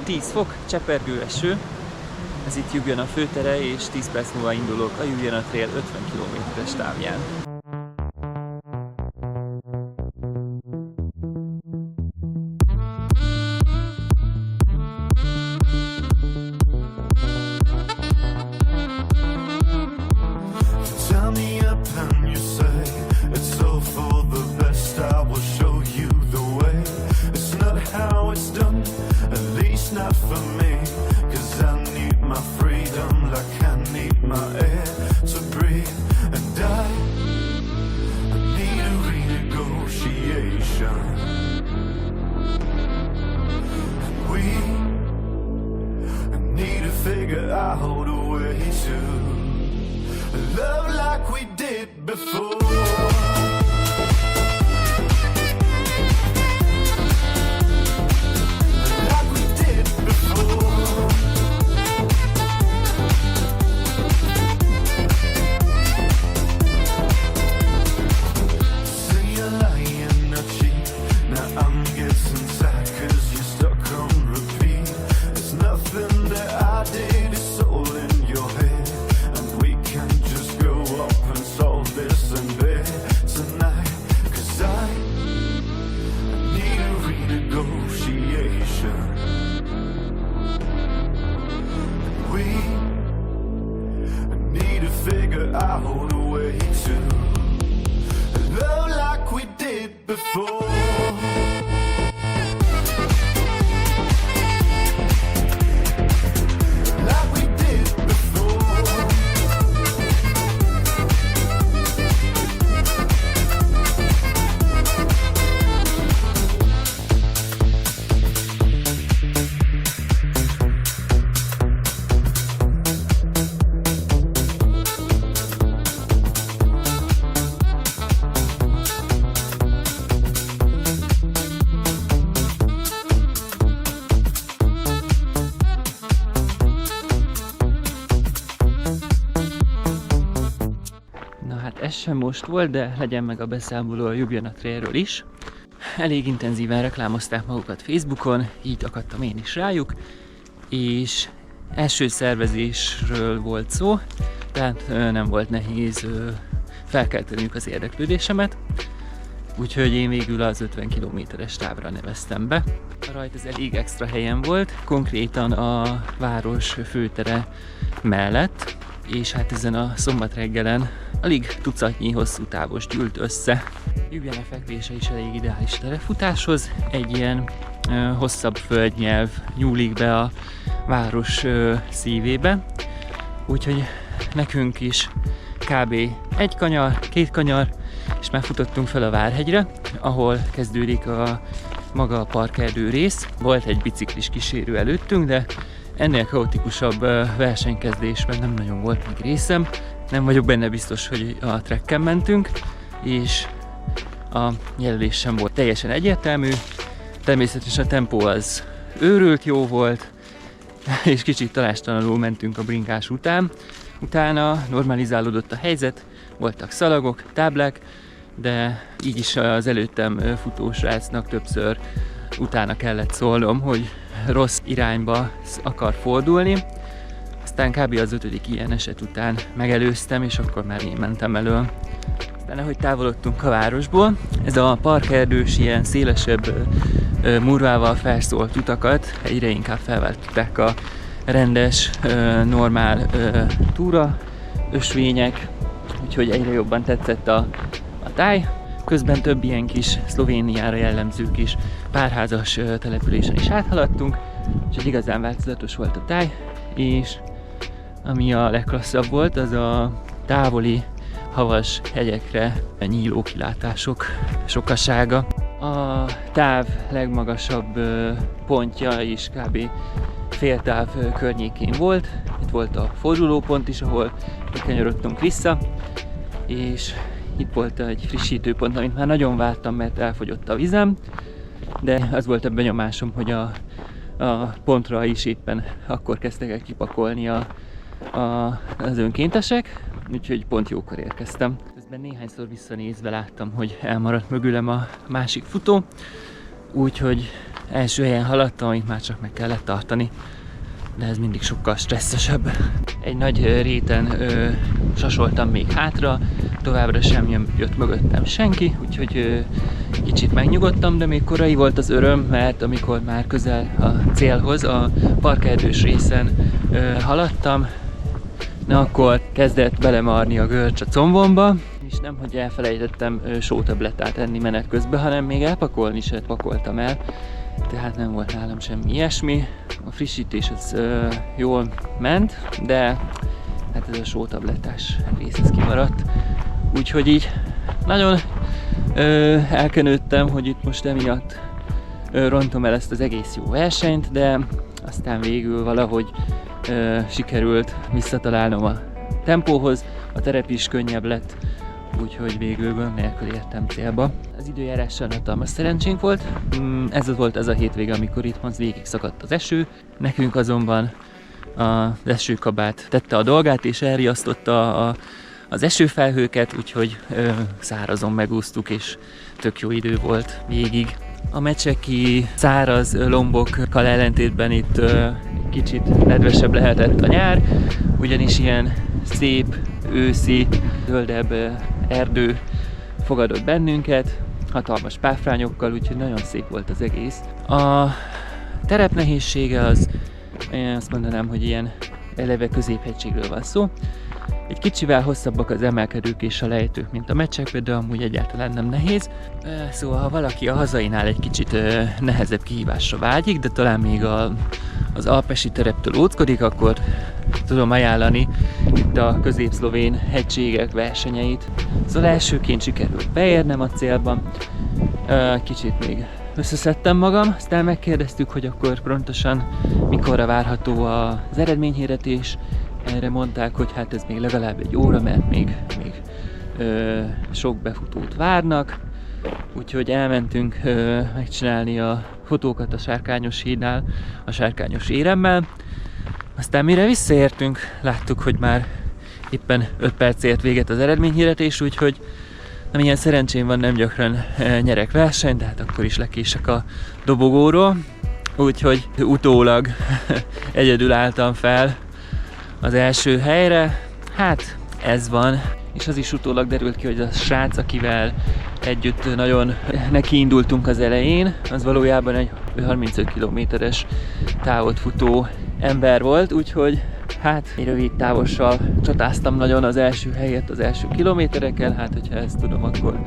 10 fok, csepergő eső. Ez itt Ljubljana főtere, és 10 perc múlva indulok a Ljubljana Trail 50 km-es távján. Figure out a way to love like we did before. Figure out a way to love like we did before. Ez sem most volt, de legyen meg a beszámoló a Ljubljana Trailről is. Elég intenzíven reklámozták magukat Facebookon, így akadtam én is rájuk, és első szervezésről volt szó, tehát nem volt nehéz felkelteniük az érdeklődésemet, úgyhogy én végül az 50 km-es távra neveztem be. A rajt ez elég extra helyen volt, konkrétan a város főtere mellett, és hát ezen a szombat reggelen alig tucatnyi hosszú távos gyűlt össze. Ljubljana fekvése is elég ideális terefutáshoz, egy ilyen hosszabb földnyelv nyúlik be a város szívébe, úgyhogy nekünk is kb. 1 kanyar, 2 kanyar, és már futottunk fel a Várhegyre, ahol kezdődik maga a parkerdő rész. Volt egy biciklis kísérő előttünk, de ennél kaotikusabb versenykezdésben nem nagyon volt még részem. Nem vagyok benne biztos, hogy a trekken mentünk, és a jelölés sem volt teljesen egyértelmű. Természetesen a tempó az őrült jó volt, és kicsit talástalanul mentünk a bringás után. Utána normalizálódott a helyzet, voltak szalagok, táblák, de így is az előttem futó srácnak többször utána kellett szólnom, hogy rossz irányba akar fordulni. Aztán kb. Az 5. ilyen eset után megelőztem, és akkor már én mentem elől. Aztán ahogy távolodtunk a városból, ez a parkerdős, ilyen szélesebb murvával felszólt utakat egyre inkább felváltották a rendes, normál túra ösvények, úgyhogy egyre jobban tetszett a táj. Közben több ilyen kis Szlovéniára jellemző kis párházas településen is áthaladtunk, úgyhogy igazán változatos volt a táj, és ami a legklasszabb volt, az a távoli havas hegyekre nyíló kilátások sokasága. A táv legmagasabb pontja is kb. Féltáv környékén volt. Itt volt a fordulópont is, ahol kanyarodtunk vissza, és itt volt egy frissítőpont, amit már nagyon vártam, mert elfogyott a vizem, de az volt a benyomásom, hogy a pontra is éppen akkor kezdtek el kipakolni az önkéntesek, úgyhogy pont jókor érkeztem. Közben néhányszor visszanézve láttam, hogy elmaradt mögülem a másik futó, úgyhogy első helyen haladtam, amit már csak meg kellett tartani, de ez mindig sokkal stresszesebb. Egy nagy réten sasoltam még hátra, továbbra sem jött mögöttem senki, úgyhogy kicsit megnyugodtam, de még korai volt az öröm, mert amikor már közel a célhoz, a parkerdős részen haladtam, akkor kezdett belemarni a görcs a combomba, és nemhogy elfelejtettem sótablettát enni menet közben, hanem még elpakolni is pakoltam el, tehát nem volt nálam semmi ilyesmi. A frissítés az jól ment, de hát ez a sótablettás rész ez kimaradt. Úgyhogy így nagyon elkenődtem, hogy itt most emiatt rontom el ezt az egész jó versenyt, de aztán végül valahogy sikerült visszatalálnom a tempóhoz, a terep is könnyebb lett, úgyhogy végül gond nélkül értem célba. Az időjárással hatalmas szerencsénk volt. Ez volt az a hétvége, amikor itthon végig szakadt az eső. Nekünk azonban az esőkabát tette a dolgát, és elriasztotta az esőfelhőket, úgyhogy szárazon megúsztuk, és tök jó idő volt végig. A mecseki száraz lombokkal ellentétben itt kicsit nedvesebb lehetett a nyár, ugyanis ilyen szép, őszi, zöldebb erdő fogadott bennünket, hatalmas páfrányokkal, úgyhogy nagyon szép volt az egész. A terep nehézsége az, én azt mondanám, hogy ilyen eleve középhegységről van szó. Egy kicsivel hosszabbak az emelkedők és a lejtők, mint a meccsekben, de amúgy egyáltalán nem nehéz. Szóval, ha valaki a hazainál egy kicsit nehezebb kihívásra vágyik, de talán még az alpesi tereptől óckodik, akkor tudom ajánlani itt a közép-szlovén hegységek versenyeit. Szóval elsőként sikerült beérnem a célba, kicsit még összeszedtem magam, aztán megkérdeztük, hogy akkor pontosan mikorra várható az eredményhirdetés. Erre mondták, hogy hát ez még legalább egy óra, mert még sok befutót várnak. Úgyhogy elmentünk megcsinálni a fotókat a Sárkányos hídnál, a Sárkányos éremmel. Aztán mire visszaértünk, láttuk, hogy már éppen 5 perc ért véget az eredményhirdetés, úgyhogy nem ilyen szerencsém van, nem gyakran nyerek versenyt, de hát akkor is lekések a dobogóról. Úgyhogy utólag egyedül álltam fel az első helyre. Hát ez van. És az is utólag derült ki, hogy a srác, akivel együtt nagyon nekiindultunk az elején, az valójában egy 35 kilométeres távot futó ember volt, úgyhogy hát egy rövid távossal csatáztam nagyon az első helyet az első kilométereken, hát hogyha ezt tudom, akkor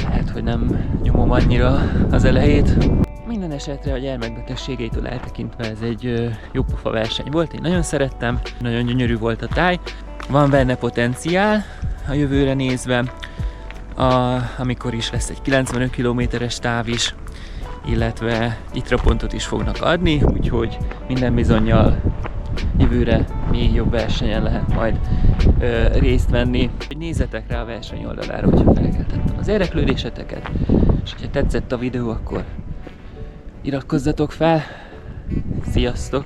lehet, hogy nem nyomom annyira az elejét. Minden esetre a gyermekbetegségeitől eltekintve ez egy jópofa verseny volt, én nagyon szerettem, nagyon gyönyörű volt a táj, van benne potenciál a jövőre nézve, amikor is lesz egy 95 kilométeres táv is, illetve itrapontot is fognak adni, úgyhogy minden bizonnyal jövőre még jobb versenyen lehet majd részt venni. Nézzetek rá a verseny oldalára, hogyha felkeltettem az érdeklődéseteket, és ha tetszett a videó, akkor iratkozzatok fel. Sziasztok!